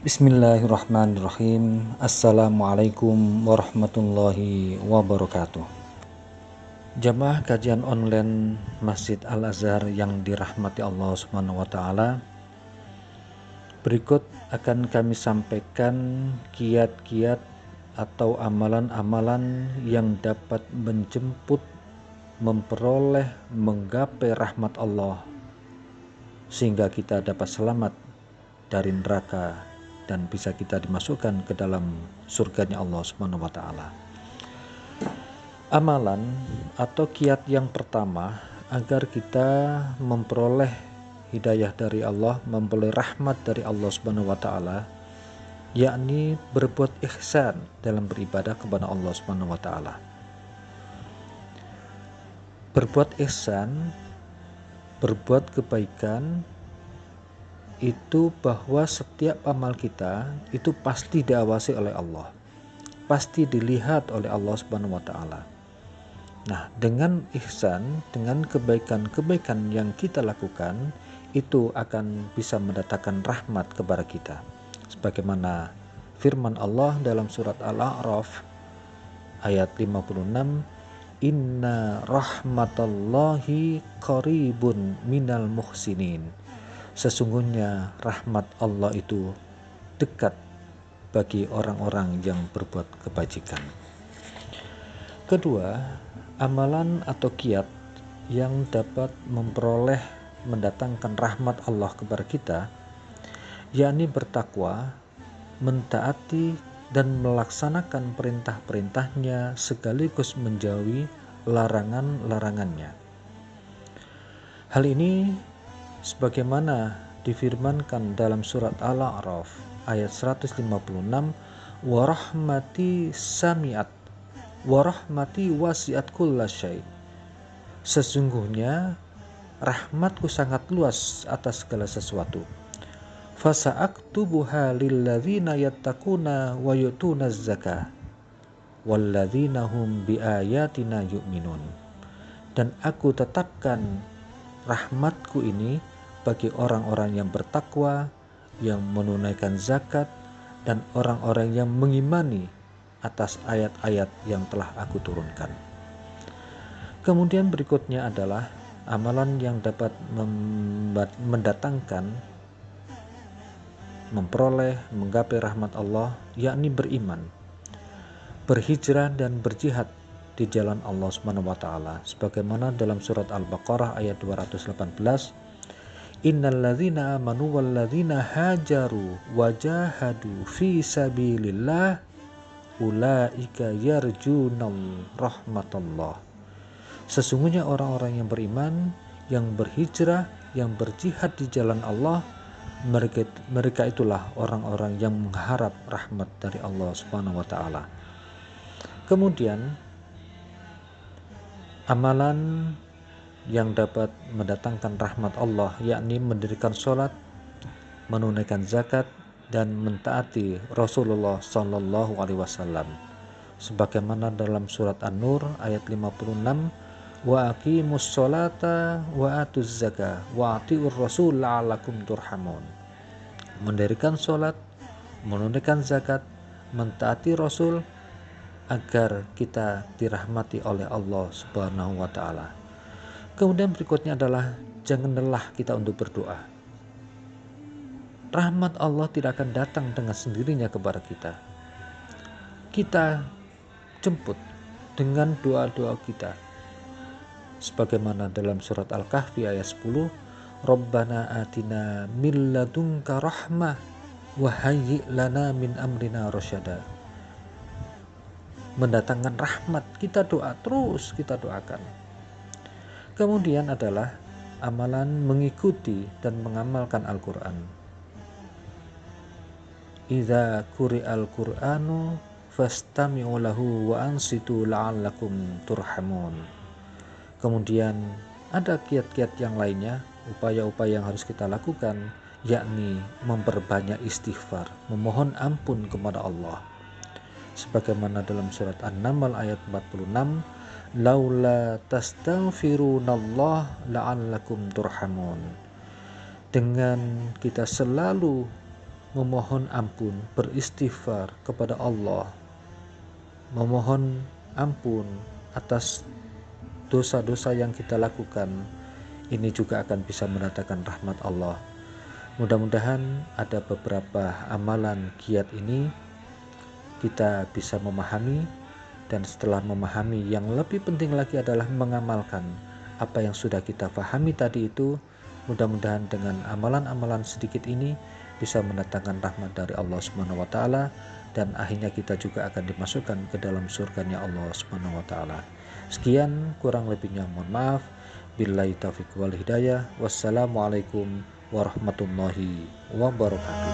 Bismillahirrahmanirrahim. Assalamualaikum warahmatullahi wabarakatuh. Jamaah kajian online Masjid Al-Azhar yang dirahmati Allah Subhanahu wa taala. Berikut akan kami sampaikan kiat-kiat atau amalan-amalan yang dapat menjemput, memperoleh, menggapai rahmat Allah sehingga kita dapat selamat dari neraka dan bisa kita dimasukkan ke dalam surganya Allah Subhanahu wa taala. Amalan atau kiat yang pertama agar kita memperoleh hidayah dari Allah, memperoleh rahmat dari Allah Subhanahu wa taala, yakni berbuat ihsan dalam beribadah kepada Allah Subhanahu wa taala. Berbuat ihsan, berbuat kebaikan itu bahwa setiap amal kita itu pasti diawasi oleh Allah, pasti dilihat oleh Allah Subhanahu wa taala. Nah, dengan ihsan, dengan kebaikan-kebaikan yang kita lakukan, itu akan bisa mendatangkan rahmat kepada kita. Sebagaimana firman Allah dalam surat Al-A'raf ayat 56, "Inna rahmatallahi qaribun minal muhsinin." Sesungguhnya rahmat Allah itu dekat bagi orang-orang yang berbuat kebajikan. Kedua, amalan atau kiat yang dapat mendatangkan rahmat Allah kepada kita, yakni bertakwa, mentaati dan melaksanakan perintah-perintahnya sekaligus menjauhi larangan-larangannya. Hal ini sebagaimana difirmankan dalam surat Al-A'raf ayat 156, "Warahmati sami'at warahmati wasi'at kullasyai." Sesungguhnya rahmatku sangat luas atas segala sesuatu. Fasa'aktubuha lilladzina yattaquna wa yu'tunaz zakah walladzina hum biayatina yu'minun. Dan aku tetapkan rahmatku ini bagi orang-orang yang bertakwa, yang menunaikan zakat, dan orang-orang yang mengimani atas ayat-ayat yang telah aku turunkan. Kemudian berikutnya adalah amalan yang dapat mendatangkan, memperoleh, menggapai rahmat Allah, yakni beriman, berhijrah dan berjihad di jalan Allah Subhanahu wa taala, sebagaimana dalam surat Al-Baqarah ayat 218, "Innalladzina amanu walladzina hajaru wajahadu fi sabilillah ulaika yarjunal rahmatullah." Sesungguhnya orang-orang yang beriman, yang berhijrah, yang berjihad di jalan Allah, mereka itulah orang-orang yang mengharap rahmat dari Allah Subhanahu wa taala. Kemudian amalan yang dapat mendatangkan rahmat Allah, yakni mendirikan sholat, menunaikan zakat, dan mentaati Rasulullah Sallallahu Alaihi Wasallam, sebagaimana dalam surat An-Nur ayat 56, "Wa aqimus sholata wa atuz zakah wa atiur rasul la'allakum turhamun." Mendirikan sholat, menunaikan zakat, mentaati Rasul agar kita dirahmati oleh Allah Subhanahu wa taala. Kemudian berikutnya adalah jangan lelah kita untuk berdoa. Rahmat Allah tidak akan datang dengan sendirinya kepada kita. Kita jemput dengan doa-doa kita. Sebagaimana dalam surat Al-Kahfi ayat 10, "Rabbana atina min ladunka rahmah wa hayyi' lana min amrina rasyada." Mendatangkan rahmat, kita doa terus, kita doakan. Kemudian adalah amalan mengikuti dan mengamalkan Al-Quran. "Idza quri'al Qur'anu fastami'u lahu wa ansitu la'allakum turhamun." Kemudian ada kiat-kiat yang lainnya, upaya-upaya yang harus kita lakukan, yakni memperbanyak istighfar, memohon ampun kepada Allah. Sebagaimana dalam surat An-Naml ayat 46, "Laula tastaghfirunallah la'allakum turhamun." Dengan kita selalu memohon ampun, beristighfar kepada Allah, memohon ampun atas dosa-dosa yang kita lakukan, ini juga akan bisa mendatangkan rahmat Allah. Mudah-mudahan ada beberapa amalan giat ini kita bisa memahami, dan setelah memahami, yang lebih penting lagi adalah mengamalkan apa yang sudah kita pahami tadi itu. Mudah-mudahan dengan amalan-amalan sedikit ini bisa mendatangkan rahmat dari Allah Subhanahu wa taala, dan akhirnya kita juga akan dimasukkan ke dalam surganya Allah Subhanahu wa taala. Sekian, kurang lebihnya mohon maaf. Billahi taufiq wal hidayah. Wassalamualaikum warahmatullahi wabarakatuh.